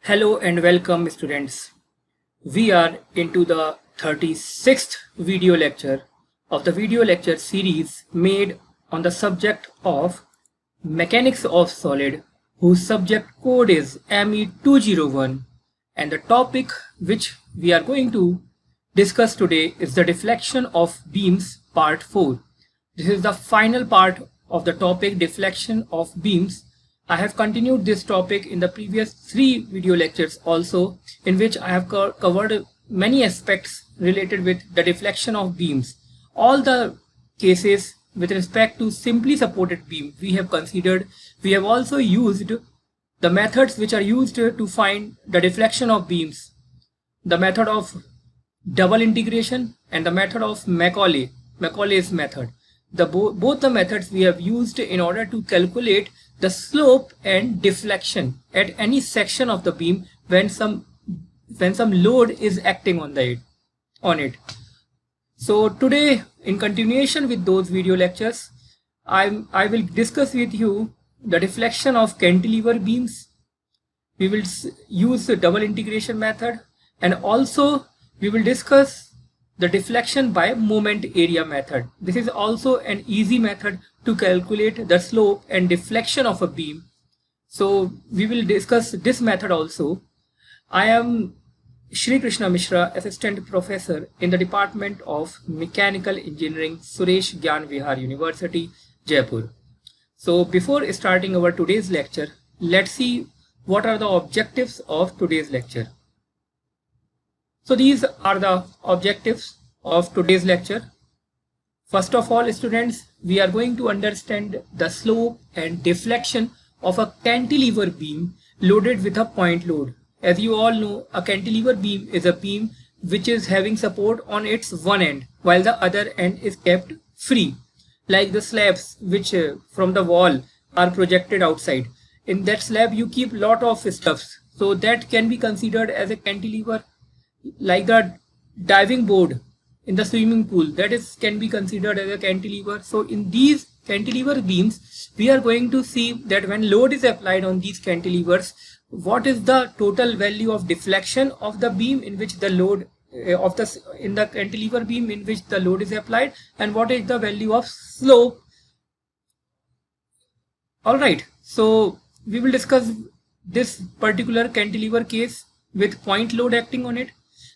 Hello and welcome students. We are into the 36th video lecture of the video lecture series made on the subject of mechanics of solid, whose subject code is ME201, and the topic which we are going to discuss today is the deflection of beams part 4. This is the final part of the topic deflection of beams. I have continued this topic in the previous 3 video lectures also, in which I have covered many aspects related with the deflection of beams. All the cases with respect to simply supported beam we have considered. We have also used the methods which are used to find the deflection of beams. The method of double integration and the method of Macaulay's method. Both the methods we have used in order to calculate the slope and deflection at any section of the beam when some load is acting on it. So today, in continuation with those video lectures, I will discuss with you the deflection of cantilever beams. We will use the double integration method, and also we will discuss the deflection by moment area method. This is also an easy method to calculate the slope and deflection of a beam. So we will discuss this method also. I am Shri Krishna Mishra, Assistant Professor in the Department of Mechanical Engineering, Suresh Gyan Vihar University, Jaipur. So before starting our today's lecture, let's see what are the objectives of today's lecture. So these are the objectives of today's lecture. First of all, students, we are going to understand the slope and deflection of a cantilever beam loaded with a point load. As you all know, a cantilever beam is a beam which is having support on its one end, while the other end is kept free, like the slabs which from the wall are projected outside. In that slab you keep lot of stuffs, so that can be considered as a cantilever, like the diving board in the swimming pool, that is can be considered as a cantilever. So in these cantilever beams, we are going to see that when load is applied on these cantilevers, what is the total value of deflection of the beam in which the load in the cantilever beam in which the load is applied, and what is the value of slope. All right, so we will discuss this particular cantilever case with point load acting on it.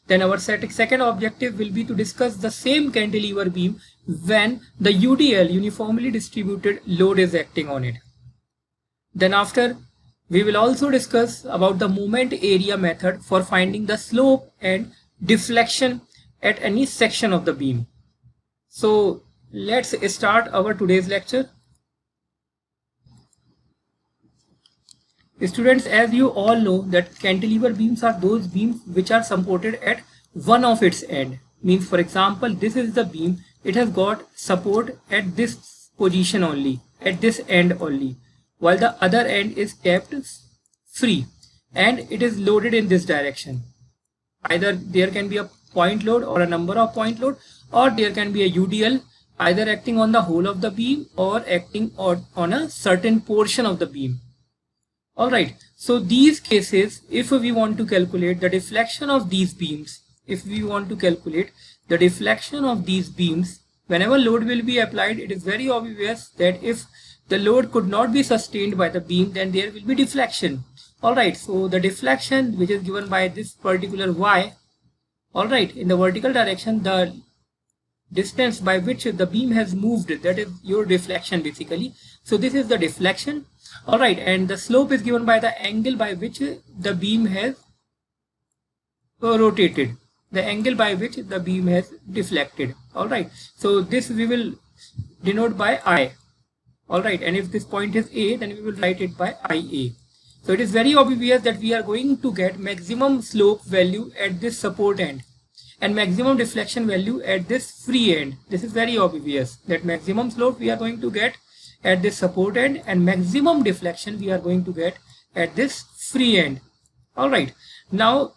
Then our second objective will be to discuss the same cantilever beam when the UDL, uniformly distributed load, is acting on it. Then after, we will also discuss about the moment area method for finding the slope and deflection at any section of the beam. So let's start our today's lecture. Students, as you all know that cantilever beams are those beams which are supported at one of its end. Means, for example, this is the beam, it has got support at this position only, at this end only, while the other end is kept free and it is loaded in this direction. Either there can be a point load or a number of point load, or there can be a UDL either acting on the whole of the beam or acting on a certain portion of the beam. Alright, so these cases, if we want to calculate the deflection of these beams, whenever load will be applied, it is very obvious that if the load could not be sustained by the beam, then there will be deflection. Alright, so the deflection which is given by this particular y, alright, in the vertical direction, the distance by which the beam has moved, that is your deflection basically. So this is the deflection. Alright, and the slope is given by the angle by which the beam has rotated, the angle by which the beam has deflected. Alright, so this we will denote by I. Alright, and if this point is A, then we will write it by IA. So it is very obvious that we are going to get maximum slope value at this support end and maximum deflection value at this free end. This is very obvious that maximum slope we are going to get at this support end and maximum deflection we are going to get at this free end. Alright, now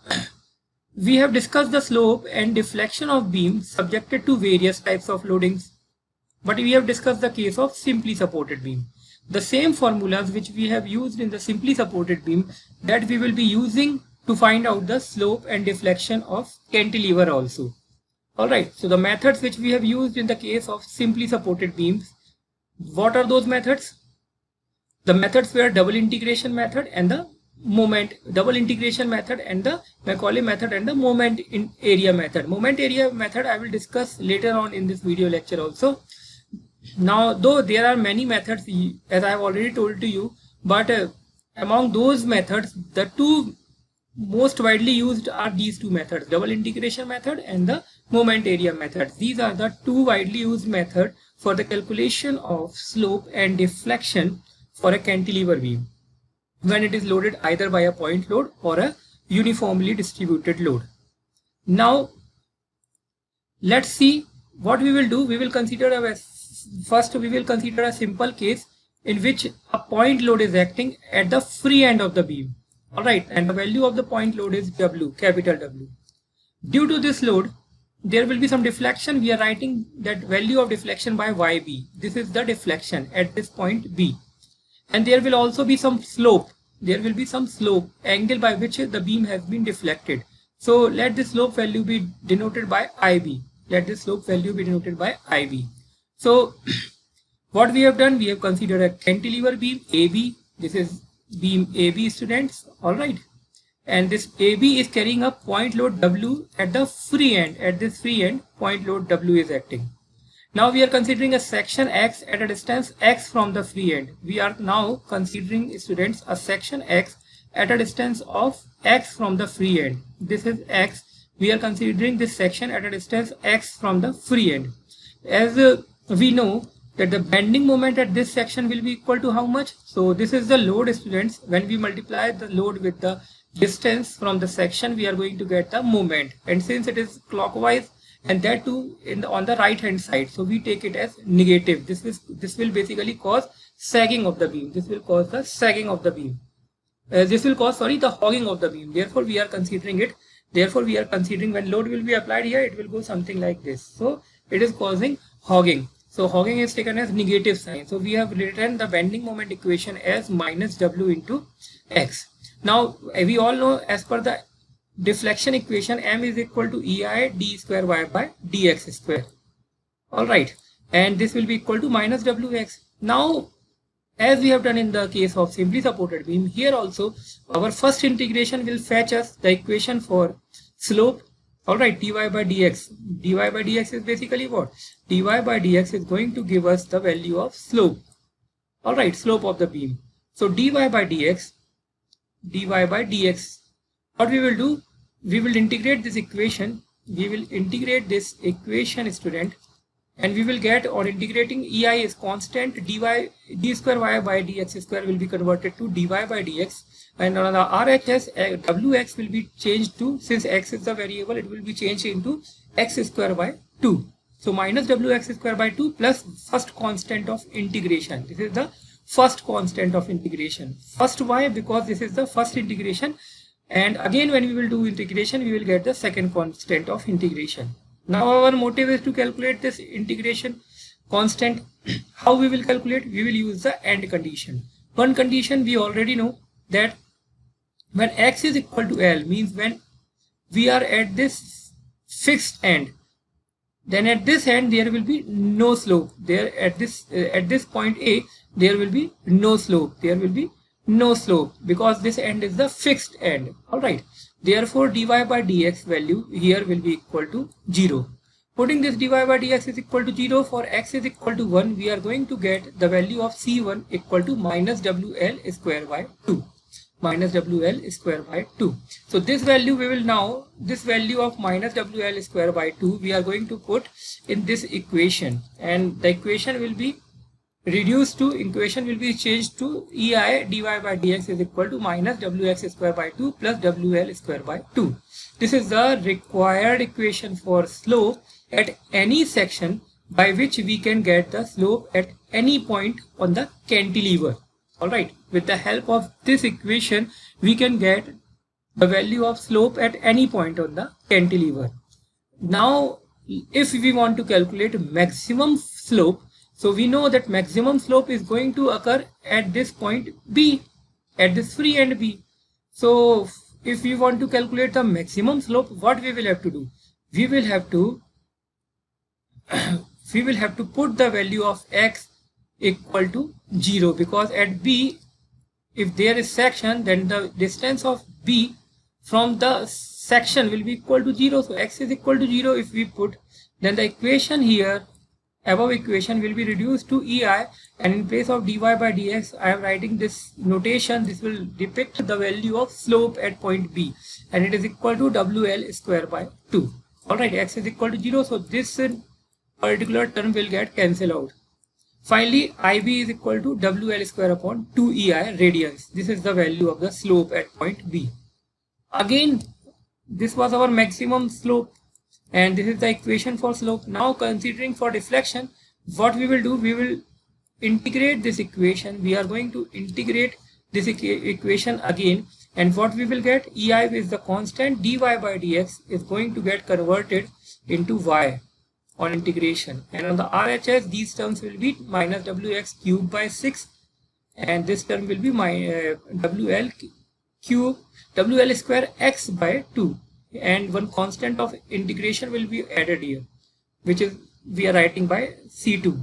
we have discussed the slope and deflection of beams subjected to various types of loadings, but we have discussed the case of simply supported beam. the same formulas which we have used in the simply supported beam, that we will be using to find out the slope and deflection of cantilever also. Alright, so the methods which we have used in the case of simply supported beams, what are those methods? The methods were double integration method and the double integration method and the Macaulay method and the moment in area method. Moment area method I will discuss later on in this video lecture also. Now, though there are many methods, as I have already told to you, but among those methods, the two most widely used are these two methods, double integration method and the moment area method. These are the two widely used methods for the calculation of slope and deflection for a cantilever beam when it is loaded either by a point load or a uniformly distributed load. Now, let's see what we will do. We will consider a simple case in which a point load is acting at the free end of the beam. Alright, and the value of the point load is W, capital W. Due to this load, there will be some deflection. We are writing that value of deflection by YB. This is the deflection at this point B. And there will also be some slope. There will be some slope, angle by which the beam has been deflected. So let this slope value be denoted by IB. Let this slope value be denoted by IB. So what we have done, we have considered a cantilever beam AB. This is beam AB, students. Alright. And this AB is carrying a point load W at the free end. At this free end, point load W is acting. Now we are considering a section X at a distance X from the free end. We are now considering, students, a section X at a distance of X from the free end. This is X. We are considering this section at a distance X from the free end. As we know that the bending moment at this section will be equal to how much? So this is the load, students. When we multiply the load with the distance from the section, we are going to get the moment. And since it is clockwise, and that too on the right hand side, so we take it as negative. This will basically cause sagging of the beam. This will cause the sagging of the beam. This will cause, the hogging of the beam. Therefore we are considering it. Therefore we are considering when load will be applied here, it will go something like this. So it is causing hogging. So hogging is taken as negative sign. So we have written the bending moment equation as minus W into X. Now we all know, as per the deflection equation, M is equal to EI d square Y by dx square. Alright, and this will be equal to minus Wx. Now, as we have done in the case of simply supported beam, here also our first integration will fetch us the equation for slope. Alright, dy by dx. dy by dx is basically what? dy by dx is going to give us the value of slope. Alright, slope of the beam. So dy by dx, what we will do? We will integrate this equation. We will integrate this equation, student, and we will get, on integrating, EI is constant, d square Y by dx square will be converted to dy by dx, and on the RHS, Wx will be changed to, since x is the variable, it will be changed into x square by 2. So minus Wx square by 2 plus first constant of integration. This is the first constant of integration. First, why? Because this is the first integration. And again, when we will do integration, we will get the second constant of integration. Now our motive is to calculate this integration constant. How we will calculate? We will use the AND condition. One condition we already know, that when x is equal to L, means when we are at this fixed end, then at this end there will be no slope. There at this point A, there will be no slope. There will be no slope because this end is the fixed end. Alright, therefore dy by dx value here will be equal to 0. Putting this dy by dx is equal to 0 for x is equal to 1, we are going to get the value of C1 equal to minus WL square by 2. Minus WL square by 2. So this value we will now, this value of minus WL square by 2 we are going to put in this equation, and the equation will be changed to EI dy by dx is equal to minus Wx square by 2 plus WL square by 2. This is the required equation for slope at any section by which we can get the slope at any point on the cantilever. Alright, with the help of this equation we can get the value of slope at any point on the cantilever. Now if we want to calculate maximum slope, So we know that maximum slope is going to occur at this point B, at this free end B. So if we want to calculate the maximum slope, what we will have to do? We will have to put the value of x equal to 0, because at B, if there is section, then the distance of B from the section will be equal to 0. So x is equal to 0 if we put, then the equation here, above equation, will be reduced to EI, and in place of dy by dx I am writing this notation. This will depict the value of slope at point B, and it is equal to WL square by 2. Alright, x is equal to 0, so this particular term will get cancelled out. Finally, IB is equal to WL square upon 2 EI radians. This is the value of the slope at point B. Again, this was our maximum slope, and this is the equation for slope. Now considering for deflection, what we will do, we will integrate this equation. We are going to integrate this equation again, and what we will get, EI is the constant, dy by dx is going to get converted into y on integration, and on the RHS these terms will be minus wx cube by 6, and this term will be my WL square x by 2, and one constant of integration will be added here, which is we are writing by C2.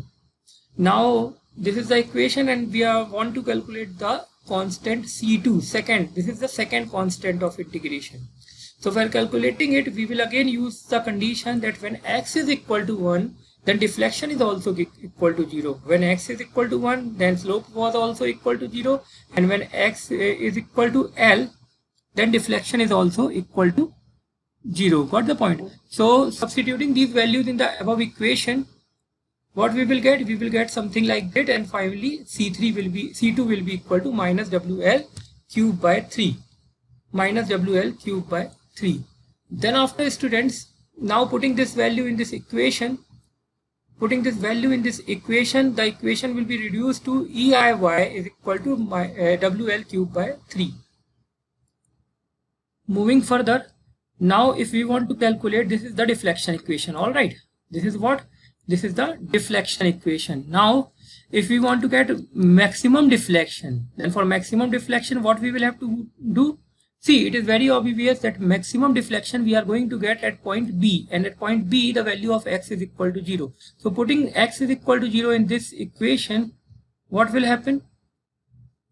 Now this is the equation, and we want to calculate the constant C2, second. This is the second constant of integration. So while calculating it, we will again use the condition that when x is equal to 1, then deflection is also equal to 0. When x is equal to 1, then slope was also equal to 0, and when x is equal to L, then deflection is also equal to 0. Got the point? So substituting these values in the above equation, what we will get? We will get something like that, and finally C2 will be equal to minus WL cube by 3. Minus WL cube by 3. Then after, students, now putting this value in this equation, the equation will be reduced to EIY is equal to WL cube by 3. Moving further, now if we want to calculate, this is the deflection equation. All right, this is what? This is the deflection equation. Now if we want to get maximum deflection, then for maximum deflection, what we will have to do? See, it is very obvious that maximum deflection we are going to get at point B, and at point B the value of x is equal to 0. So putting x is equal to 0 in this equation, what will happen?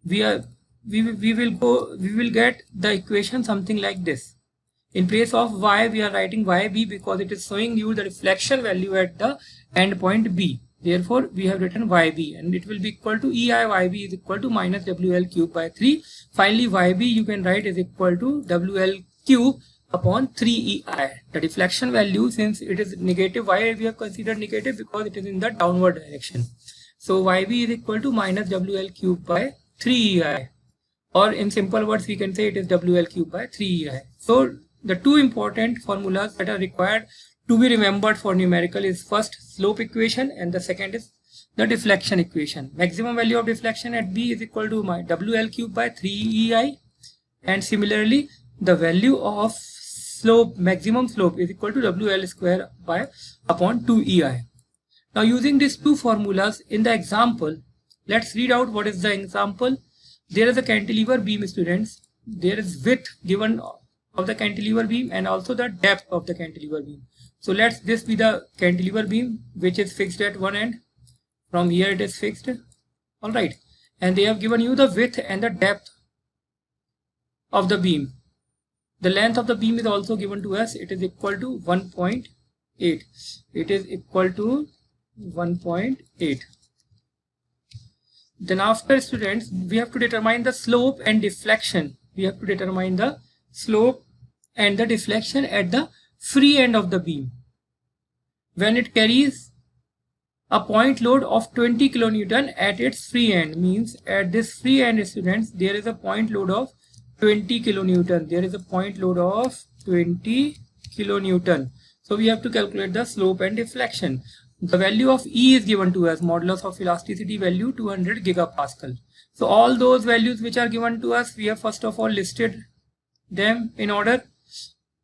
We will get the equation something like this. In place of y, we are writing yb because it is showing you the deflection value at the end point B. Therefore, we have written yb, and it will be equal to EIYB is equal to minus WL cube by 3. Finally, yb you can write is equal to WL cube upon 3EI. The deflection value, since it is negative, why we have considered negative? Because it is in the downward direction. So yb is equal to minus WL cube by 3EI. Or in simple words, we can say it is WL cube by 3EI. So the two important formulas that are required to be remembered for numerical is first slope equation, and the second is the deflection equation. Maximum value of deflection at B is equal to my WL cube by 3EI, and similarly the value of slope, maximum slope, is equal to WL square by upon 2EI. Now using these two formulas in the example, let's read out what is the example. There is a cantilever beam, students. There is width given of the cantilever beam and also the depth of the cantilever beam. So let's this be the cantilever beam which is fixed at one end. From here it is fixed. Alright. And they have given you the width and the depth of the beam. The length of the beam is also given to us. It is equal to 1.8. It is equal to 1.8. Then after, students, we have to determine the slope and deflection. We have to determine the slope and the deflection at the free end of the beam. When it carries a point load of 20 kilonewton at its free end, means at this free end, students, there is a point load of 20 kilonewton. There is a point load of 20 kilonewton. So we have to calculate the slope and deflection. The value of E is given to us, modulus of elasticity value 200 gigapascal. So all those values which are given to us, we have first of all listed them in order.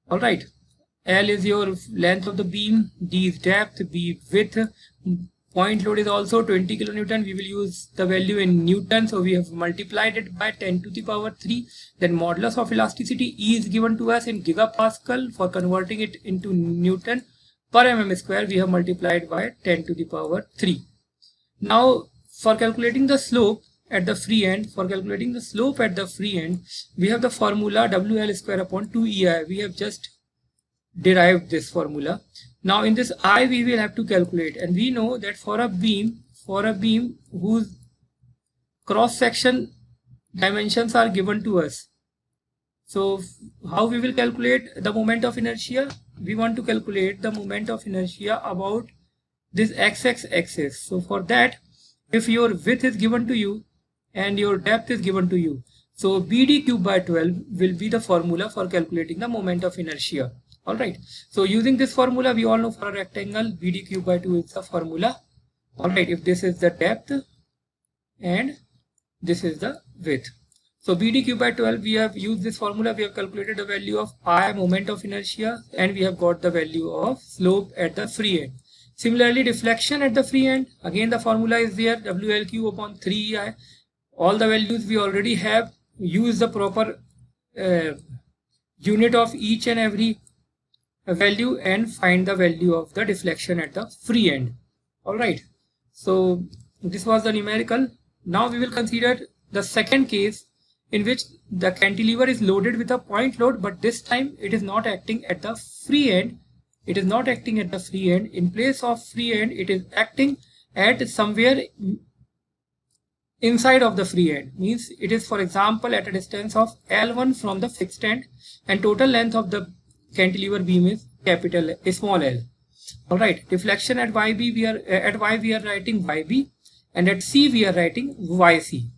Alright, L is your length of the beam, D is depth, B width, Point load is also 20 kilonewton. We will use the value in Newton. So we have multiplied it by 10 to the power 3. Then modulus of elasticity E is given to us in gigapascal. For converting it into Newton per mm square, we have multiplied by 10 to the power 3. Now for calculating the slope at the free end, we have the formula WL square upon 2EI. We have just derived this formula. Now in this I we will have to calculate, and we know that for a beam whose cross section dimensions are given to us. So how we will calculate the moment of inertia? We want to calculate the moment of inertia about this XX axis. So for that, if your width is given to you and your depth is given to you, so BD cube by 12 will be the formula for calculating the moment of inertia. Alright, so using this formula, we all know for a rectangle BD cube by 2 is the formula. Alright, if this is the depth and this is the width. So BD cube by 12, we have used this formula, we have calculated the value of I, moment of inertia, and we have got the value of slope at the free end. Similarly, deflection at the free end, again the formula is there, WL cube upon 3EI. All the values we already have. Use the proper unit of each and every value and find the value of the deflection at the free end. Alright, so this was the numerical. Now we will consider the second case in which the cantilever is loaded with a point load, but this time it is not acting at the free end. In place of free end, it is acting at somewhere inside of the free end. Means it is, for example, at a distance of L1 from the fixed end, and total length of the cantilever beam is small l. Alright, deflection at YB, Y we are writing YB, and at C we are writing YC.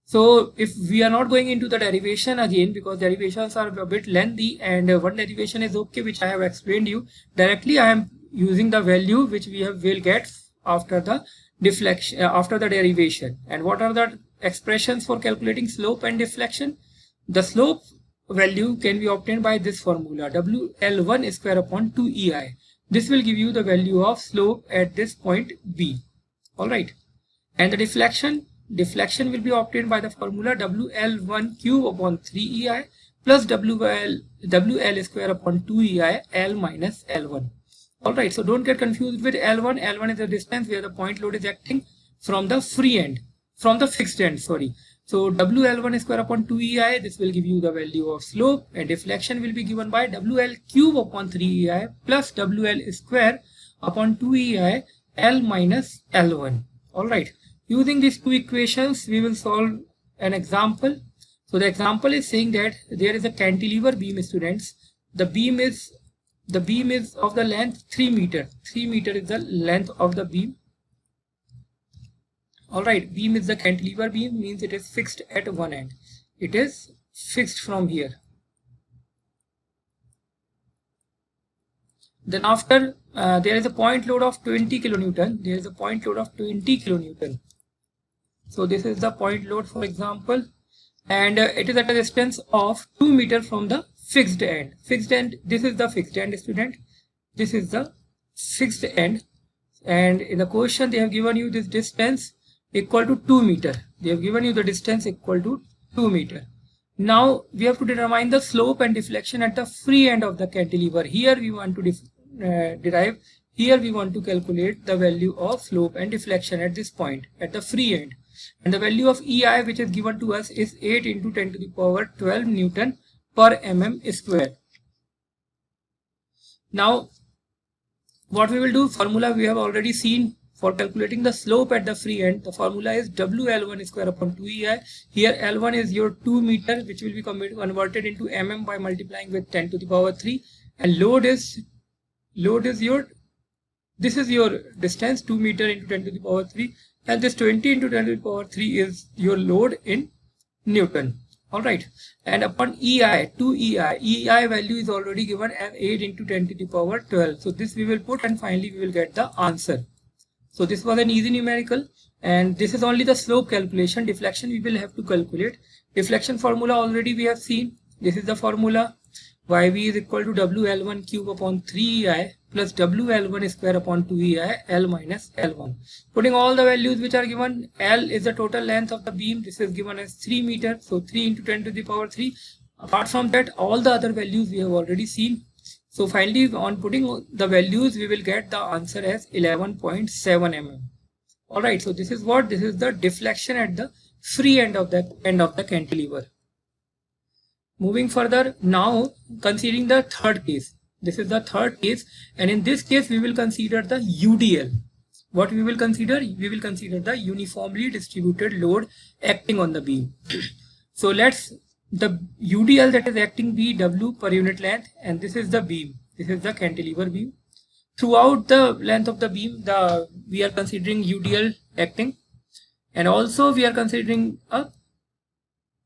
So if we are not going into the derivation again, because derivations are a bit lengthy, and one derivation is okay, which I have explained you directly. I am using the value which will get after the deflection, after the derivation. And what are the expressions for calculating slope and deflection? The slope value can be obtained by this formula, WL1 square upon 2EI. This will give you the value of slope at this point B. Alright, and the deflection will be obtained by the formula WL1 cube upon 3EI plus WL square upon 2EI L minus L1. Alright, so don't get confused with L1. L1 is the distance where the point load is acting from the free end, from the fixed end, sorry. So WL1 square upon 2EI, this will give you the value of slope, and deflection will be given by WL cube upon 3EI plus WL square upon 2EI L minus L1. Alright, using these two equations, we will solve an example. So the example is saying that there is a cantilever beam, students. The beam is of the length 3 meter. 3 meter is the length of the beam. Alright, beam is the cantilever beam, means it is fixed at one end. It is fixed from here. Then after there is a point load of 20 kilonewton. So this is the point load, for example, and it is at a distance of 2 meter from the fixed end. This is the fixed end, student. This is the fixed end, and in the question they have given you this distance equal to 2 meter. They have given you the distance equal to 2 meter. Now we have to determine the slope and deflection at the free end of the cantilever. Here we want to calculate the value of slope and deflection at this point, at the free end. And the value of EI, which is given to us, is 8 into 10 to the power 12 Newton per mm square. Now what we will do, formula we have already seen. For calculating the slope at the free end, the formula is WL1 square upon 2EI. Here L1 is your 2 meter, which will be converted into mm by multiplying with 10 to the power 3, and load is your, this is your distance, 2 meter into 10 to the power 3, and this 20 into 10 to the power 3 is your load in Newton. Alright, and upon EI, 2EI, EI value is already given as 8 into 10 to the power 12. So this we will put, and finally we will get the answer. So this was an easy numerical, and this is only the slope calculation. Deflection we will have to calculate. Deflection formula already we have seen. This is the formula. YB is equal to WL1 cube upon 3EI plus WL1 square upon 2EI L minus L1. Putting all the values which are given, L is the total length of the beam. This is given as 3 meters. So 3 into 10 to the power 3. Apart from that, all the other values we have already seen. So finally, on putting the values, we will get the answer as 11.7 mm. Alright, so this is what? This is the deflection at the free end of the cantilever. Moving further, now considering the third case. This is the third case, and in this case we will consider the UDL. What we will consider? We will consider the uniformly distributed load acting on the beam. So let's, the UDL that is acting be W per unit length, and this is the beam. This is the cantilever beam. Throughout the length of the beam, we are considering UDL acting, and also we are considering a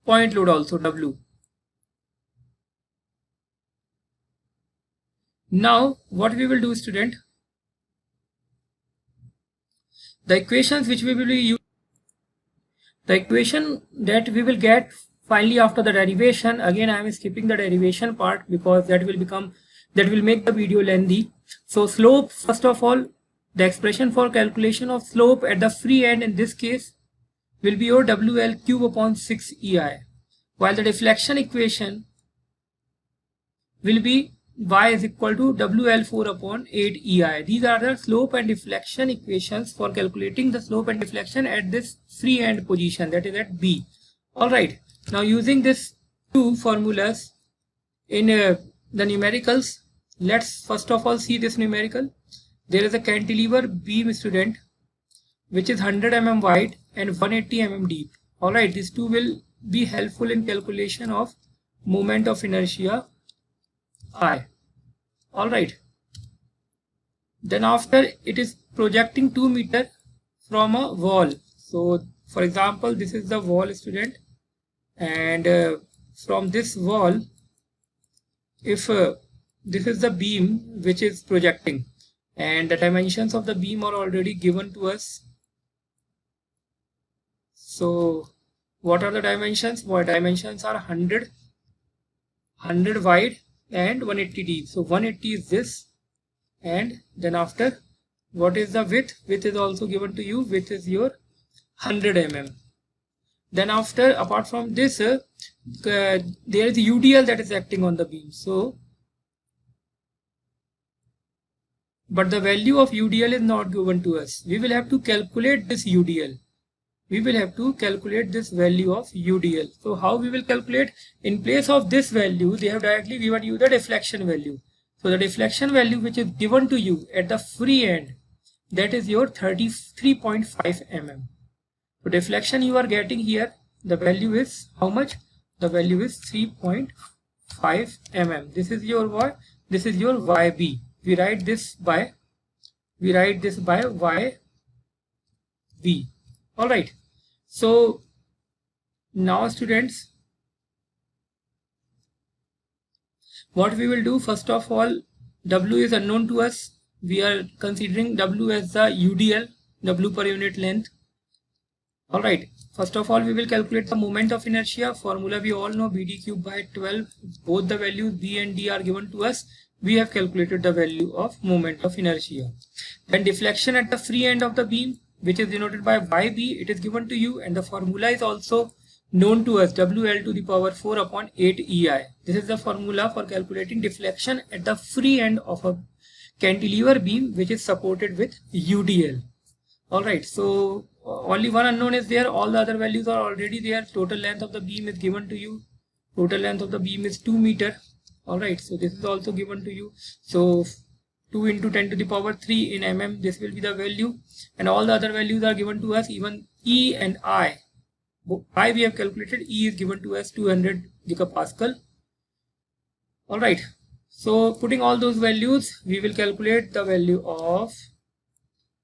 point load also, W. Now what we will do, student, the equations which we will use, the equation that we will get finally after the derivation, again I am skipping the derivation part because that will make the video lengthy. So slope, first of all, the expression for calculation of slope at the free end in this case will be your WL cube upon 6EI, while the deflection equation will be y is equal to WL4 upon 8EI. These are the slope and deflection equations for calculating the slope and deflection at this free end position, that is at B. Alright, now using these two formulas in the numericals, let's first of all see this numerical. There is a cantilever beam, student, which is 100 mm wide and 180 mm deep. Alright, these two will be helpful in calculation of moment of inertia I. Alright, then after it is projecting 2 meters from a wall. So for example, this is the wall, student, and from this wall, if this is the beam which is projecting, and the dimensions of the beam are already given to us. So what are the dimensions? What dimensions are 100 wide and 180 deep. So 180 is this, and then after, what is the width? Width is also given to you. Width is your 100 mm. Then after, apart from this, there is UDL that is acting on the beam. So, but the value of UDL is not given to us. We will have to calculate this UDL. We will have to calculate this value of UDL. So how we will calculate? In place of this value, they have directly given you the deflection value. So the deflection value which is given to you at the free end, that is your 33.5 mm. So deflection you are getting here, the value is how much? The value is 3.5 mm. This is your what? This is your YB. We write this by YB. Alright, so now students, what we will do, first of all, W is unknown to us. We are considering W as the UDL, W per unit length. Alright, first of all we will calculate the moment of inertia. Formula we all know, BD cube by 12. Both the values B and D are given to us. We have calculated the value of moment of inertia. Then deflection at the free end of the beam, which is denoted by YB, it is given to you, and the formula is also known to us, WL to the power 4 upon 8EI. This is the formula for calculating deflection at the free end of a cantilever beam which is supported with UDL. Alright, so only one unknown is there, all the other values are already there. Total length of the beam is given to you. Total length of the beam is 2 meters. Alright, so this is also given to you. So 2 into 10 to the power 3 in mm, this will be the value, and all the other values are given to us, even E and I. I we have calculated, E is given to us 200 gigapascal. Alright, so putting all those values, we will calculate the value of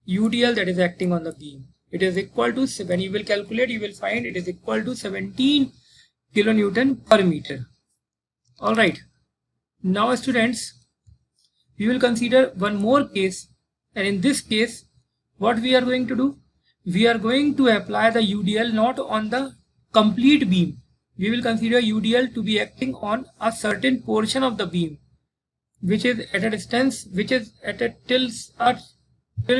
UDL that is acting on the beam. It is equal to, when you will calculate, you will find it is equal to 17 kilonewton per meter. Alright, now students, we will consider one more case, and in this case what we are going to do, we are going to apply the UDL not on the complete beam. We will consider UDL to be acting on a certain portion of the beam. which is at a distance which is at a till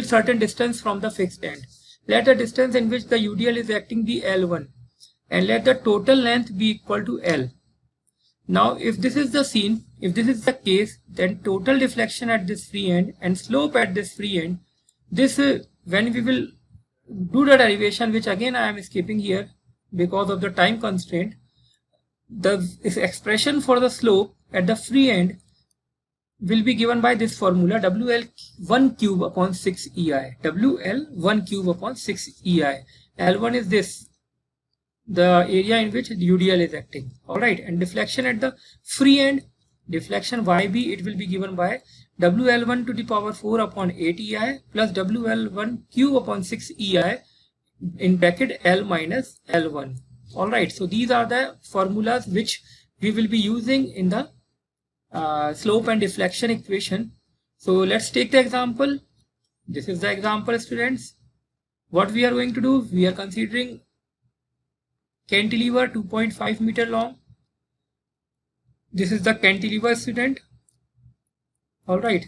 certain distance from the fixed end. Let the distance in which the UDL is acting be L1 and let the total length be equal to L. Now if this is the scene, if this is the case, then total deflection at this free end and slope at this free end, this when we will do the derivation, which again I am skipping here because of the time constraint, this expression for the slope at the free end will be given by this formula WL1 cube upon 6 EI. WL1 cube upon 6 EI. L1 is this, the area in which UDL is acting. Alright, and deflection at the free end, deflection YB, it will be given by WL1 to the power 4 upon 8 EI plus WL1 cube upon 6 EI in bracket L minus L1. Alright, so these are the formulas which we will be using in the slope and deflection equation. So let's take the example. This is the example, students. What we are going to do, we are considering cantilever 2.5 meter long. This is the cantilever, student. Alright,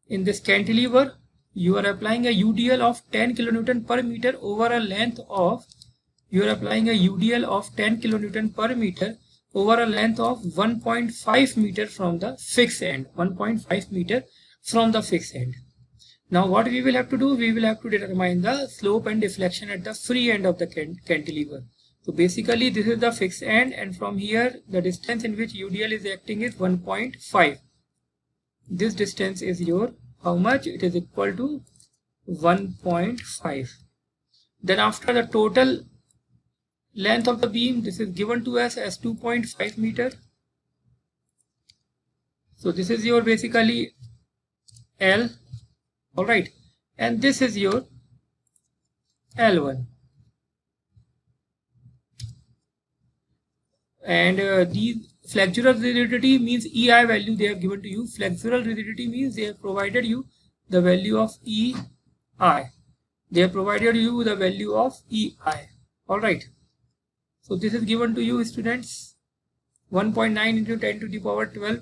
in this cantilever you are applying a UDL of 10 kilonewton per meter over a length of, you are applying a UDL of 10 kilonewton per meter over a length of 1.5 meter from the fixed end, 1.5 meter from the fixed end. Now what we will have to do, we will have to determine the slope and deflection at the free end of the cantilever. So basically this is the fixed end, and from here the distance in which UDL is acting is 1.5. This distance is your, how much? It is equal to 1.5. Then after the total length of the beam, this is given to us as 2.5 meter. So this is your basically L. Alright, and this is your L1. And the flexural rigidity means EI value they have given to you. Flexural rigidity means they have provided you the value of EI. They have provided you the value of EI. Alright. So this is given to you, students, 1.9 into 10 to the power 12.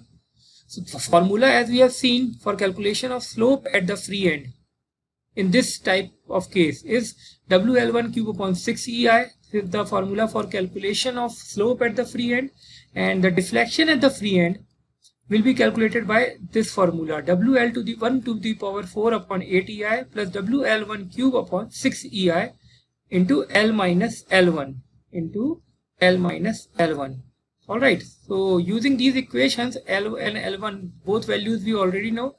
So the formula, as we have seen, for calculation of slope at the free end in this type of case is WL1 cube upon 6 EI. This is the formula for calculation of slope at the free end, and the deflection at the free end will be calculated by this formula, WL to the 1 to the power 4 upon 8 EI plus WL1 cube upon 6 EI into L minus L1 into L minus L1. Alright, so using these equations, L and L1, both values we already know,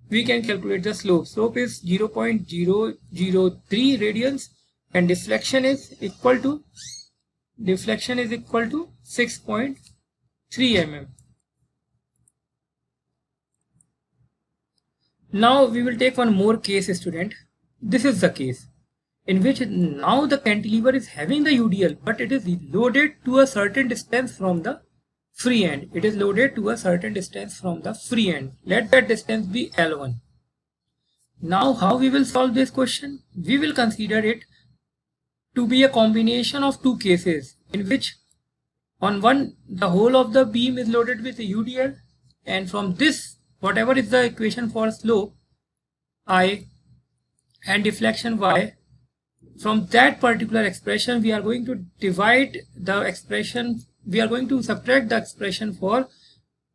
we can calculate the slope. Slope is 0.003 radians and deflection is equal to 6.3 mm. Now we will take one more case, student. This is the case in which now the cantilever is having the UDL, but it is loaded to a certain distance from the free end. It is loaded to a certain distance from the free end. Let that distance be L1. Now how we will solve this question? We will consider it to be a combination of two cases in which on one the whole of the beam is loaded with a UDL, and from this whatever is the equation for slope I and deflection Y, from that particular expression we are going to divide the expression, we are going to subtract the expression for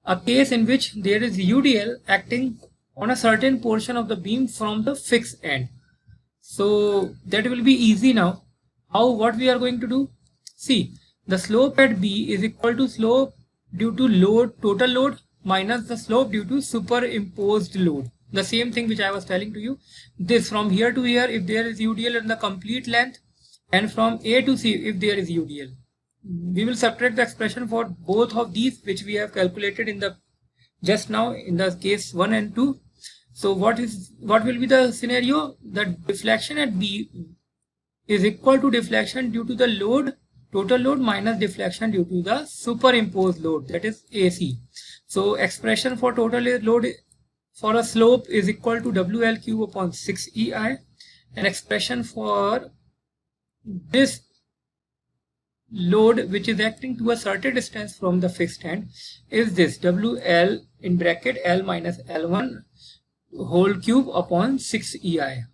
a case in which there is UDL acting on a certain portion of the beam from the fixed end. So that will be easy now. What we are going to do? See, the slope at B is equal to slope due to load, total load, minus the slope due to superimposed load. The same thing which I was telling to you. This from here to here if there is UDL in the complete length, and from A to C if there is UDL. We will subtract the expression for both of these which we have calculated in the just now in the case 1 and 2. So what will be the scenario? The deflection at B is equal to deflection due to the load, total load, minus deflection due to the superimposed load, that is AC. So expression for total load for a slope is equal to WL cube upon 6 EI, and expression for this load which is acting to a certain distance from the fixed end is this, WL in bracket L minus L1 whole cube upon 6 EI.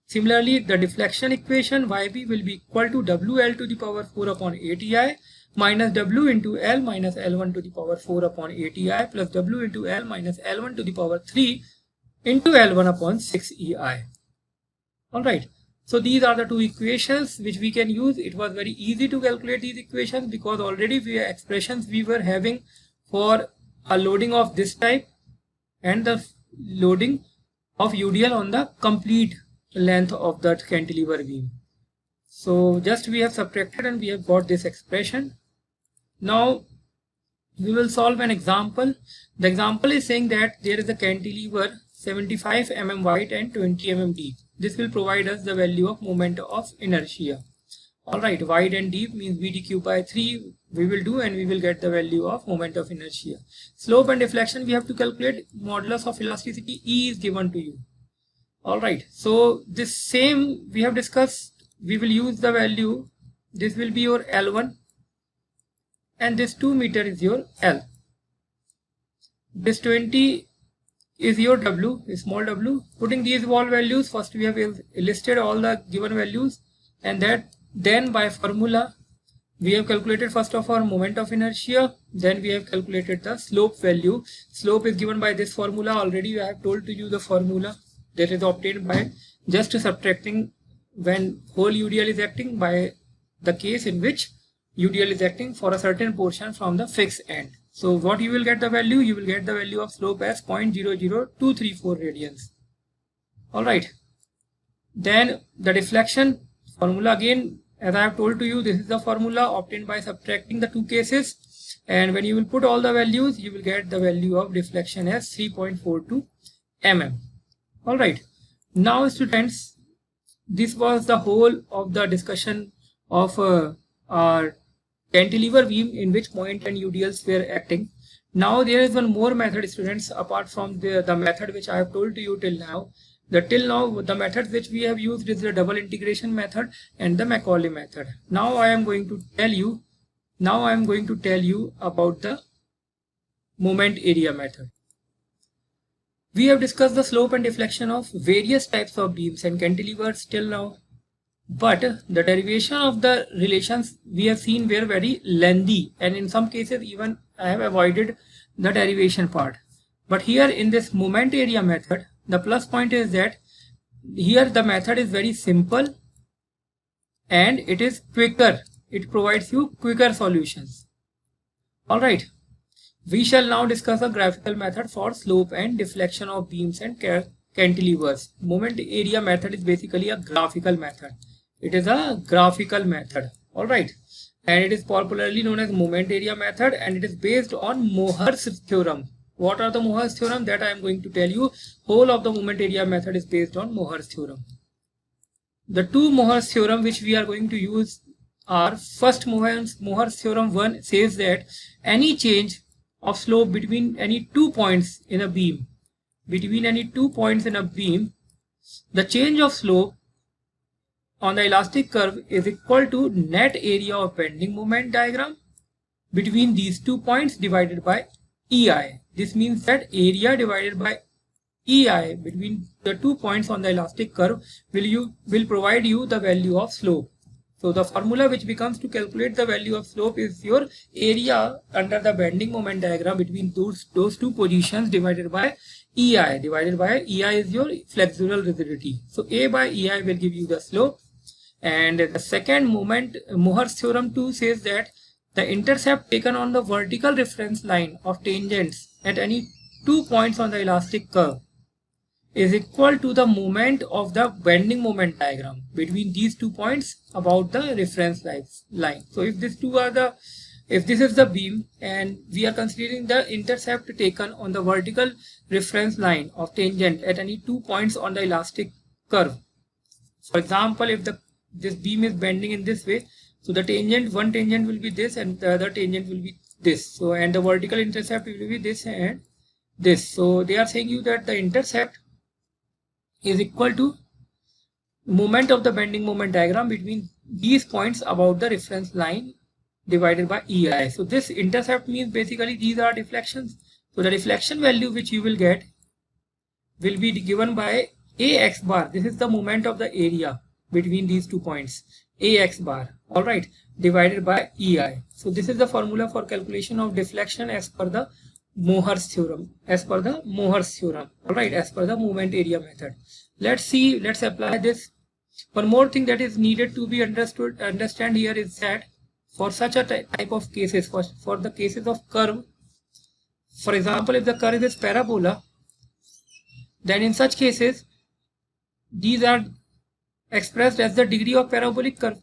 Similarly, the deflection equation YB will be equal to WL to the power 4 upon 8 EI minus W into L minus L1 to the power 4 upon 8 EI plus W into L minus L1 to the power 3 into L1 upon 6 EI. Alright, so these are the two equations which we can use. It was very easy to calculate these equations because already expressions we were having for a loading of this type and the loading of UDL on the complete length of that cantilever beam. So just we have subtracted and we have got this expression. Now we will solve an example. The example is saying that there is a cantilever 75 mm wide and 20 mm deep. This will provide us the value of moment of inertia. Alright, wide and deep means VD cube by 3 we will do, and we will get the value of moment of inertia. Slope and deflection we have to calculate. Modulus of elasticity E is given to you. Alright, so this same we have discussed. We will use the value. This will be your L1 and this 2 meter is your L. This 20 is your W, small w. Putting these all values, first we have listed all the given values, and that then by formula we have calculated first of all moment of inertia, then we have calculated the slope value. Slope is given by this formula. Already I have told to you the formula that is obtained by just subtracting when whole UDL is acting by the case in which UDL is acting for a certain portion from the fixed end. So what you will get the value? You will get the value of slope as 0.00234 radians. Alright. Then the deflection formula, again as I have told to you, this is the formula obtained by subtracting the two cases, and when you will put all the values you will get the value of deflection as 3.42 mm. Alright. Now students, this was the whole of the discussion of our cantilever beam in which point and UDLs were acting. Now there is one more method students apart from the method which I have told to you till now. The method which we have used is the double integration method and the Macaulay method. Now I am going to tell you about the moment area method. We have discussed the slope and deflection of various types of beams and cantilevers till now, but the derivation of the relations we have seen were very lengthy, and in some cases even I have avoided the derivation part. But here in this moment area method, the plus point is that here the method is very simple and it is quicker. It provides you quicker solutions. Alright. We shall now discuss a graphical method for slope and deflection of beams and cantilevers. Moment area method is basically a graphical method. It is a graphical method. Alright. And it is popularly known as moment area method, and it is based on Mohr's theorem. What are the Mohr's theorem? That I am going to tell you. Whole of the moment area method is based on Mohr's theorem. The two Mohr's theorem which we are going to use are, first Mohr's theorem 1 says that any change of slope between any 2 points in a beam, the change of slope on the elastic curve is equal to net area of bending moment diagram between these 2 points divided by EI. This means that area divided by EI between the 2 points on the elastic curve will provide you the value of slope. So the formula which becomes to calculate the value of slope is your area under the bending moment diagram between those two positions divided by EI. Divided by EI is your flexural rigidity. So A by EI will give you the slope. And the second moment, Mohr's theorem 2 says that the intercept taken on the vertical reference line of tangents at any 2 points on the elastic curve is equal to the moment of the bending moment diagram between these 2 points about the reference line. So if this is the beam and we are considering the intercept taken on the vertical reference line of tangent at any 2 points on the elastic curve. For example, if this beam is bending in this way, so the one tangent will be this and the other tangent will be this. So and the vertical intercept will be this and this. So they are saying you that the intercept is equal to moment of the bending moment diagram between these points about the reference line divided by EI. So this intercept means basically these are deflections. So the deflection value which you will get will be given by ax bar. This is the moment of the area between these 2 points, ax bar, all right, divided by ei. So this is the formula for calculation of deflection as per the Mohr's theorem, all right, as per the moment area method. Let's apply this. One more thing that is needed to be understand here is that for such a type of cases, for the cases of curve, for example, if the curve is parabola, then in such cases these are expressed as the degree of parabolic curve,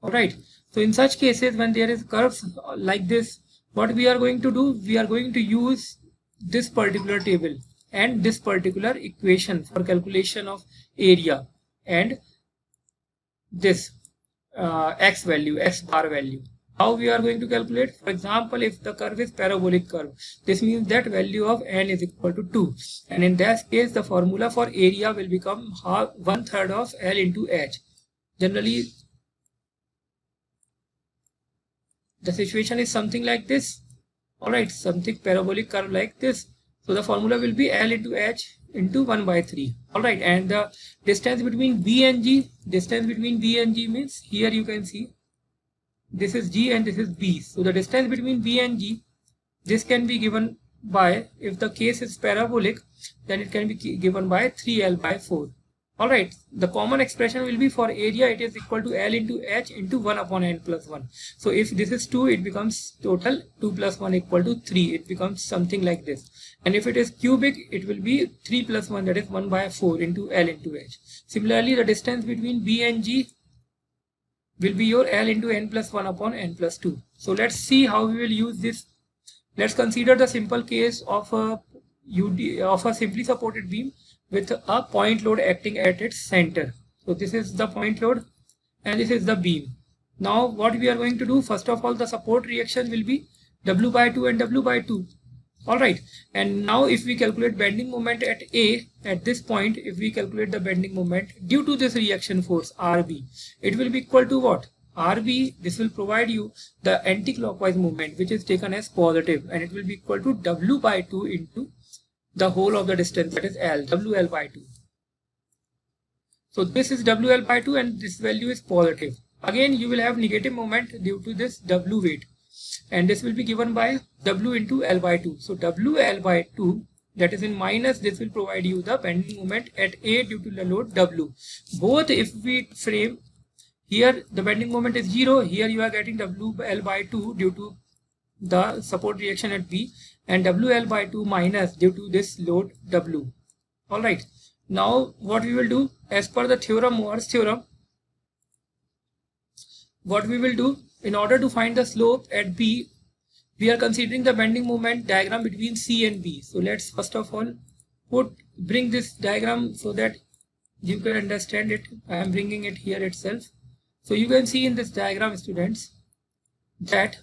all right. So in such cases, when there is curves like this, what we are going to do, we are going to use this particular table and this particular equation for calculation of area and this x bar value. How we are going to calculate? For example, if the curve is parabolic curve, this means that value of n is equal to 2, and in that case the formula for area will become 1/3 of L into H. Generally the situation is something like this, all right, something parabolic curve like this. So the formula will be L into H into 1/3, all right. And the distance between B and G, means here you can see this is G and this is B. So the distance between B and G, this can be given by, if the case is parabolic, then it can be given by 3L/4. All right, the common expression will be for area, it is equal to L into H into 1/n+1. So if this is 2, it becomes total 2 plus 1 equal to 3. It becomes something like this. And if it is cubic, it will be 3 plus 1, that is 1/4 into L into H. Similarly, the distance between B and G will be your L into n+1/n+2. So let's see how we will use this. Let's consider the simple case of a simply supported beam with a point load acting at its center. So this is the point load and this is the beam. Now what we are going to do, first of all, the support reaction will be W/2 and W/2. All right, and now if we calculate bending moment at A, at this point, if we calculate the bending moment due to this reaction force RB, it will be equal to what? RB, this will provide you the anti-clockwise movement, which is taken as positive, and it will be equal to W/2 into the whole of the distance, that is L, WL/2. So this is WL/2 and this value is positive. Again, you will have negative moment due to this W weight, and this will be given by W into L/2. So WL/2, that is in minus, this will provide you the bending moment at A due to the load W. Both, if we frame here, the bending moment is 0, here you are getting WL/2 due to the support reaction at B, and WL/2 minus due to this load W. All right, now what we will do, as per the theorem, Mohr's theorem, what we will do, in order to find the slope at B, we are considering the bending moment diagram between C and B. So let's first of all bring this diagram so that you can understand it. I am bringing it here itself. So you can see in this diagram, students, that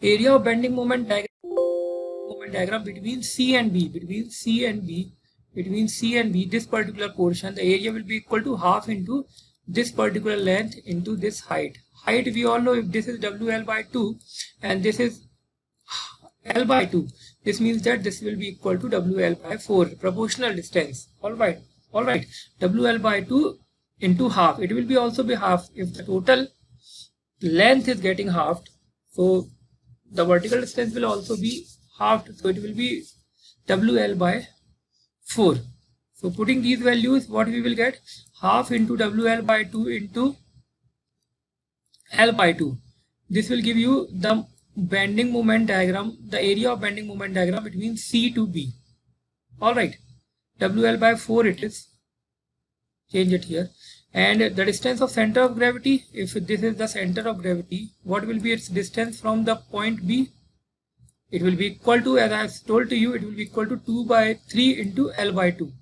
area of bending moment diagram between C and B, this particular portion, the area will be equal to half into this particular length into this height. Height, we all know, if this is WL/2 and this is L/2, this means that this will be equal to WL/4, proportional distance. All right, WL/2 into half. It will be also be half if the total length is getting halved. So the vertical distance will also be halved. So it will be WL/4. So putting these values, what we will get? Half into WL/2 into L/2. This will give you the bending moment diagram, the area of bending moment diagram between C to B. All right, WL/4 it is. Change it here. And the distance of center of gravity, if this is the center of gravity, what will be its distance from the point B? It will be equal to, as I have told to you, it will be equal to 2/3 into L/2.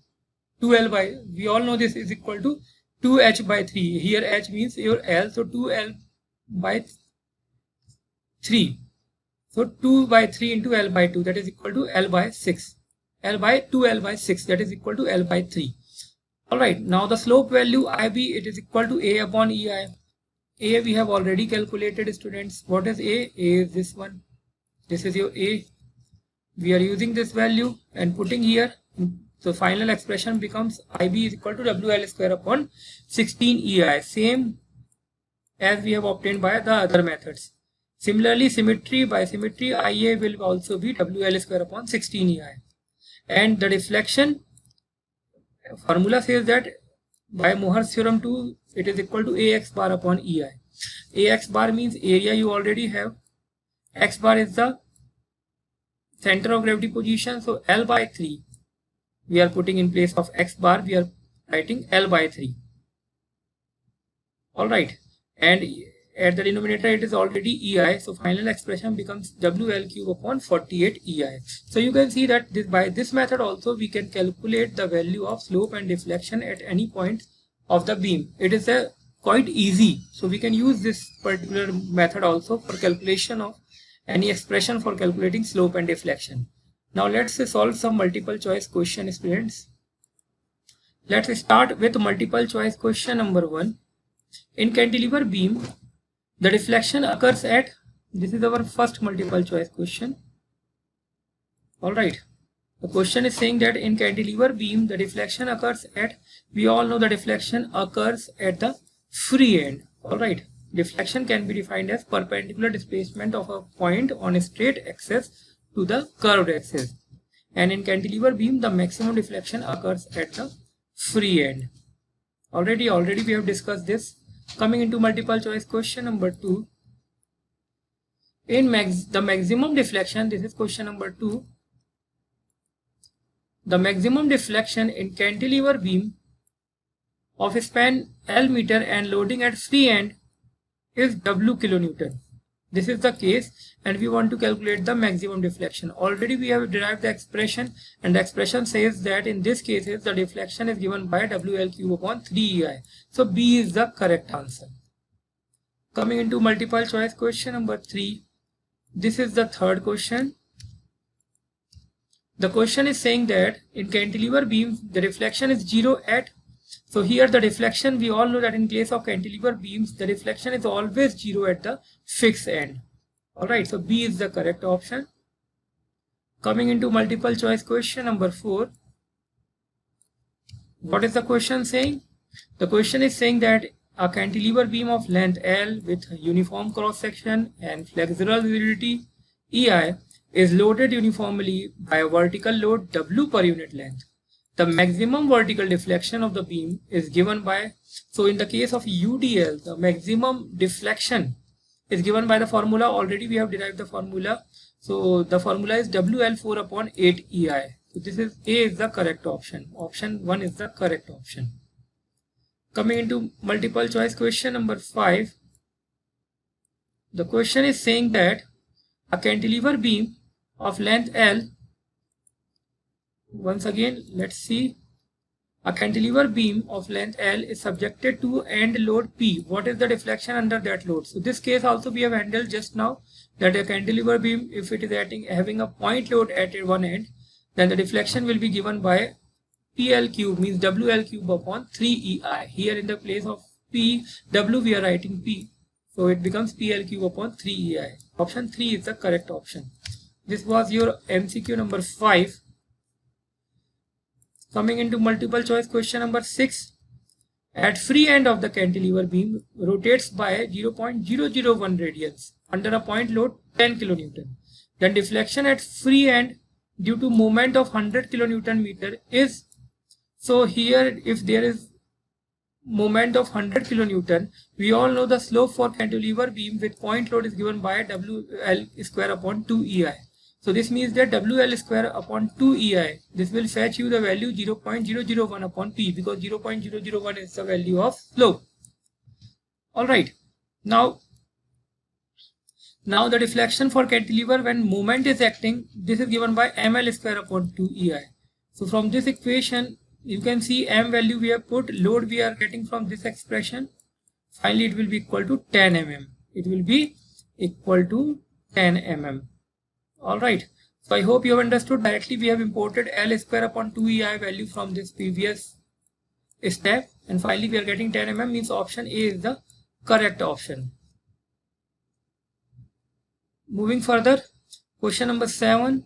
We all know this is equal to 2H/3. Here H means your L, so 2L/3. So 2/3 into L/2, that is equal to L/6. L/2L/6, that is equal to L/3. All right, now the slope value IB, it is equal to A upon EI. A we have already calculated, students. What is A? A is this one. This is your A. We are using this value and putting here. So final expression becomes IB is equal to WL square upon 16 EI. Same as we have obtained by the other methods. Similarly, symmetry, by symmetry, IA will also be WL square upon 16 EI. And the deflection formula says that by Mohr's theorem 2, it is equal to AX bar upon EI. AX bar means area you already have. X bar is the center of gravity position. So L by 3, we are putting in place of X bar, we are writing L by 3. Alright. And at the denominator it is already EI, so final expression becomes WL cube upon 48 EI. So you can see that by this method also we can calculate the value of slope and deflection at any point of the beam. It is quite easy, so we can use this particular method also for calculation of any expression for calculating slope and deflection. Now let's solve some multiple choice question, students. Let's start with multiple choice question number 1. In cantilever beam, the deflection occurs at, this is our first multiple choice question. Alright, the question is saying that in cantilever beam, the deflection occurs at, we all know the deflection occurs at the free end. Alright, deflection can be defined as perpendicular displacement of a point on a straight axis to the curved axis. And in cantilever beam, the maximum deflection occurs at the free end. Already we have discussed this. Coming into multiple choice question number 2. In the maximum deflection, this is question number 2. The maximum deflection in cantilever beam of a span L meter and loading at free end is W kilonewton. This is the case, and we want to calculate the maximum deflection. Already we have derived the expression, and the expression says that in this case the deflection is given by WL cube upon 3 EI. So B is the correct answer. Coming into multiple choice question number 3. This is the third question. The question is saying that in cantilever beams the deflection is 0 at, so here the deflection, we all know that in case of cantilever beams the deflection is always 0 at the fixed end. Alright, so B is the correct option. Coming into multiple choice question number 4. What is the question saying? The question is saying that a cantilever beam of length L with uniform cross section and flexural rigidity EI is loaded uniformly by a vertical load W per unit length. The maximum vertical deflection of the beam is given by, so in the case of UDL, the maximum deflection is given by the formula. Already we have derived the formula. So the formula is WL4 upon 8 EI. So this is A is the correct option. Option 1 is the correct option. Coming into multiple choice question number 5. The question is saying that a cantilever beam of length L, once again let's see, a cantilever beam of length L is subjected to end load P. What is the deflection under that load? So this case also we have handled just now, that a cantilever beam, if it is having a point load at one end, then the deflection will be given by PL cube, means WL cube upon 3 EI. Here in the place of P, W we are writing P. So it becomes PL cube upon 3 EI. Option 3 is the correct option. This was your MCQ number 5. Coming into multiple choice question number 6. At free end of the cantilever beam rotates by 0.001 radians under a point load 10 kilonewton. Then deflection at free end due to moment of 100 kilonewton meter is, so here if there is moment of 100 kilonewton, we all know the slope for cantilever beam with point load is given by WL square upon 2 EI. So this means that WL square upon 2 EI, this will fetch you the value 0.001 upon P, because 0.001 is the value of slope. Alright, now the deflection for cantilever when moment is acting, this is given by ML square upon 2 EI. So from this equation you can see M value we have put, load we are getting from this expression. Finally it will be equal to 10 mm. It will be equal to 10 mm. Alright, so I hope you have understood. Directly we have imported L square upon 2 EI value from this previous step, and finally we are getting 10 mm, means option A is the correct option. Moving further, Question number 7.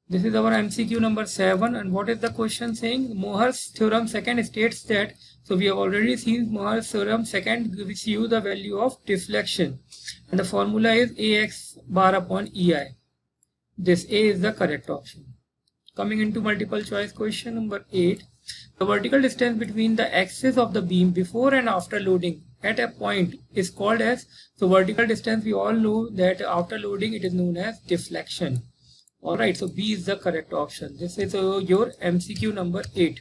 This is our MCQ number 7, and what is the question saying? Mohr's theorem second states that, so we have already seen Mohr's theorem second gives you the value of deflection, and the formula is AX bar upon EI. This A is the correct option. Coming into multiple choice question number 8. The vertical distance between the axis of the beam before and after loading at a point is called as, so vertical distance we all know that after loading it is known as deflection. Alright, so B is the correct option. This is your MCQ number 8.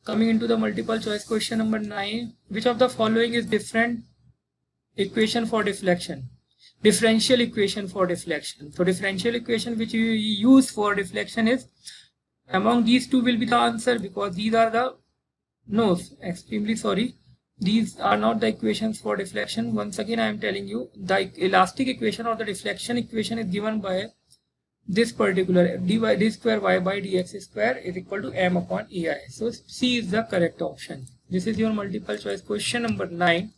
Coming into the multiple choice question number 9. Which of the following is different equation for deflection? Differential equation for deflection. So differential equation which you use for deflection is, among these two will be the answer, because these are the, no, extremely sorry, these are not the equations for deflection. Once again I am telling you, the elastic equation or the deflection equation is given by this particular d by d square y by dx square is equal to m upon ei. So C is the correct option. This is your multiple choice question number 9.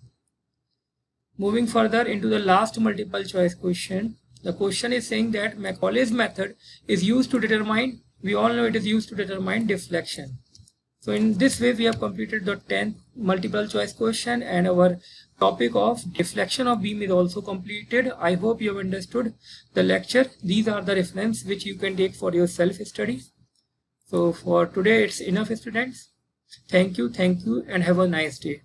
Moving further into the last multiple choice question. The question is saying that Macaulay's method is used to determine, we all know it is used to determine deflection. So in this way we have completed the 10th multiple choice question, and our topic of deflection of beam is also completed. I hope you have understood the lecture. These are the reference which you can take for your self-study. So for today it's enough, students. Thank you and have a nice day.